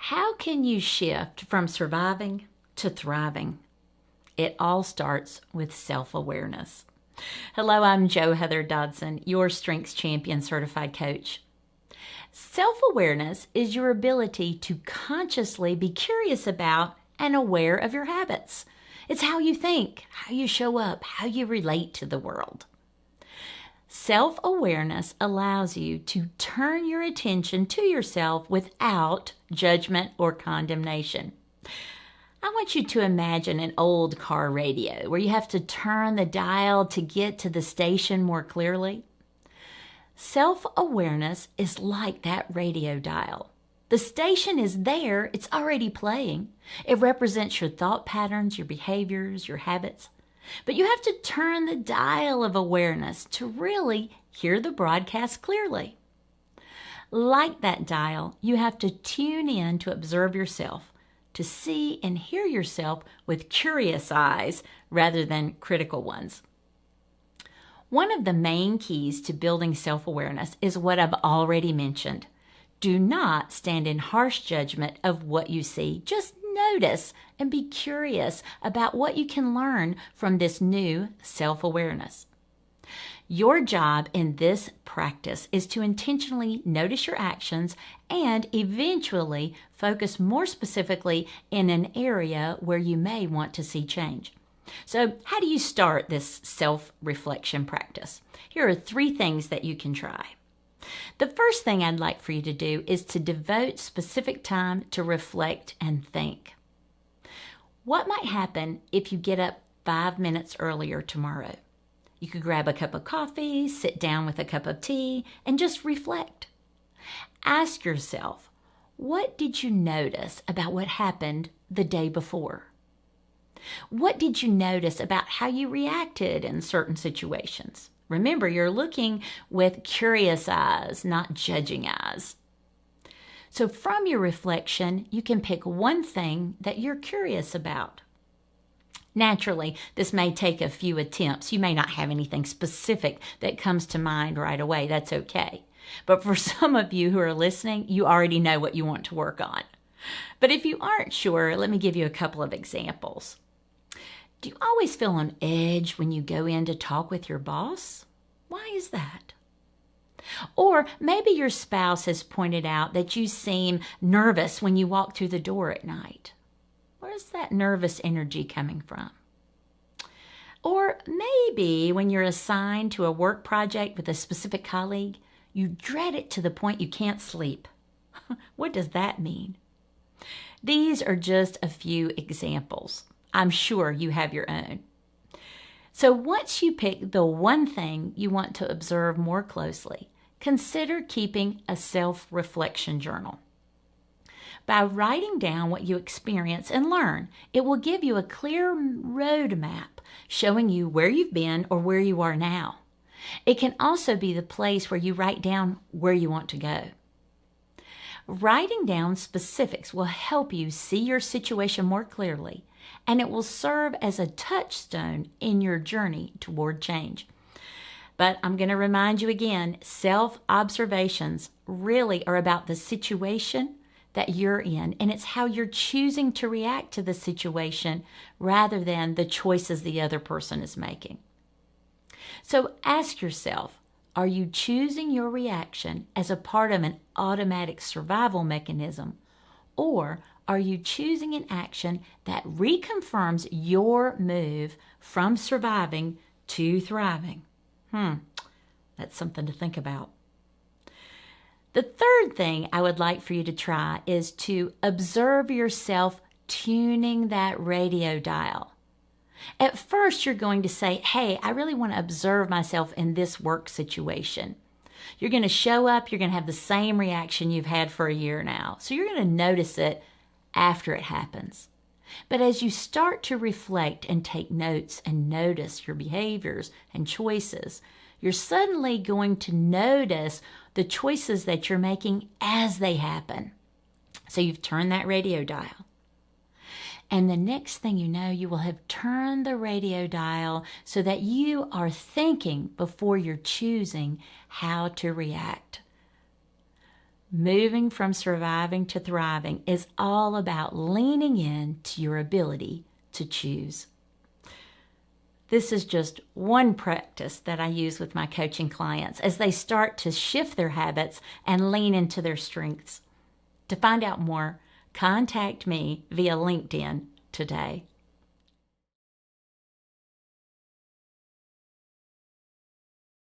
How can you shift from surviving to thriving? It all starts with self-awareness. Hello, I'm Heather Dodson, your Strengths Champion certified coach. Self-awareness is your ability to consciously be curious about and aware of your habits. It's how you think, how you show up, how you relate to the world. Self-awareness allows you to turn your attention to yourself without judgment or condemnation. I want you to imagine an old car radio where you have to turn the dial to get to the station more clearly. Self-awareness is like that radio dial. The station is there, it's already playing. It represents your thought patterns, your behaviors, your habits. But you have to turn the dial of awareness to really hear the broadcast clearly. Like that dial, you have to tune in to observe yourself, to see and hear yourself with curious eyes rather than critical ones. One of the main keys to building self-awareness is what I've already mentioned. Do not stand in harsh judgment of what you see. Just notice and be curious about what you can learn from this new self-awareness. Your job in this practice is to intentionally notice your actions and eventually focus more specifically in an area where you may want to see change. So, how do you start this self-reflection practice? Here are 3 things that you can try. The first thing I'd like for you to do is to devote specific time to reflect and think. What might happen if you get up 5 minutes earlier tomorrow? You could grab a cup of coffee, sit down with a cup of tea, and just reflect. Ask yourself, what did you notice about what happened the day before? What did you notice about how you reacted in certain situations? Remember, you're looking with curious eyes, not judging eyes. So from your reflection, you can pick one thing that you're curious about. Naturally, this may take a few attempts. You may not have anything specific that comes to mind right away. That's okay. But for some of you who are listening, you already know what you want to work on. But if you aren't sure, let me give you a couple of examples. Do you always feel on edge when you go in to talk with your boss? Why is that? Or maybe your spouse has pointed out that you seem nervous when you walk through the door at night. Where's that nervous energy coming from? Or maybe when you're assigned to a work project with a specific colleague, you dread it to the point you can't sleep. What does that mean? These are just a few examples. I'm sure you have your own. So once you pick the one thing you want to observe more closely, consider keeping a self-reflection journal. By writing down what you experience and learn, it will give you a clear roadmap showing you where you've been or where you are now. It can also be the place where you write down where you want to go. Writing down specifics will help you see your situation more clearly, and it will serve as a touchstone in your journey toward change. But I'm going to remind you again, self-observations really are about the situation that you're in, and it's how you're choosing to react to the situation rather than the choices the other person is making. So ask yourself, are you choosing your reaction as a part of an automatic survival mechanism, or are you choosing an action that reconfirms your move from surviving to thriving? That's something to think about. The third thing I would like for you to try is to observe yourself tuning that radio dial. At first, you're going to say, hey, I really want to observe myself in this work situation. You're going to show up, you're going to have the same reaction you've had for a year now. So you're going to notice it after it happens. But as you start to reflect and take notes and notice your behaviors and choices, you're suddenly going to notice the choices that you're making as they happen. So you've turned that radio dial. And the next thing you know, you will have turned the radio dial so that you are thinking before you're choosing how to react. Moving from surviving to thriving is all about leaning in to your ability to choose. This is just one practice that I use with my coaching clients as they start to shift their habits and lean into their strengths. To find out more, contact me via LinkedIn today.